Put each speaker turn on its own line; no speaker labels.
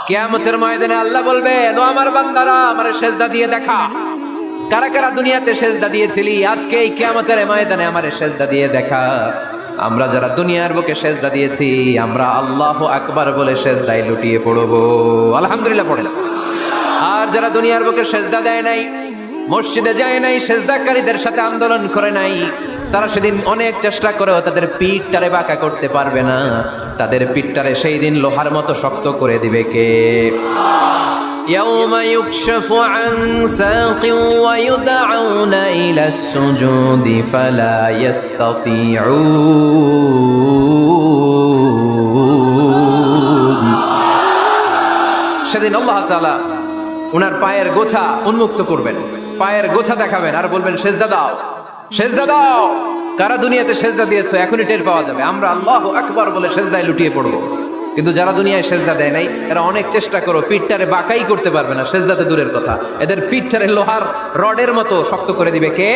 কিয়ামতের ময়দানে আল্লাহ বলবেন, ও আমার বান্দারা আমারে সেজদা দিয়ে দেখা। কারা কারা দুনিয়াতে সেজদা দিয়েছিলি, আজকে এই কিয়ামতের ময়দানে আমারে সেজদা দিয়ে দেখা। আমরা যারা দুনিয়ার বুকে সেজদা দিয়েছি, আমরা আল্লাহু আকবার বলে সেজদায় লুটিয়ে পড়বো, আলহামদুলিল্লাহ পড়ে। আর যারা দুনিয়ার বুকে সেজদা দেয় নাই, মসজিদে যায় নাই, সেজদাকারীদের সাথে আন্দোলন করে নাই, তারা সেদিন অনেক চেষ্টা করেও তাদের পিঠটারে বাঁকা করতে পারবে না। তাদের পিঠটারে সেই দিন লোহার মতো শক্ত করে দিবে কে? يوم يكشف عن ساق ويدعون إلى السجود فلا يستطيعون। সেদিন আল্লাহ তাআলা ওনার পায়ের গোছা উন্মুক্ত করবেন, পায়ের গোছা দেখাবেন আর বলবেন, সেজদা দাও, সেজদা দাও। কারা দুনিয়াতে সেজদা দিয়েছো এখনই টের পাওয়া যাবে। আমরা আল্লাহু আকবার বলে সেজদায় লুটিয়ে পড়বো। কিন্তু যারা দুনিয়ায় সেজদা দেয় নাই, এরা অনেক চেষ্টা করো, পিঠটারে বাঁকাই করতে পারবে না, সেজদাতে দূরের কথা। এদের পিঠটারে লোহার রডের মতো শক্ত করে দিবে কে?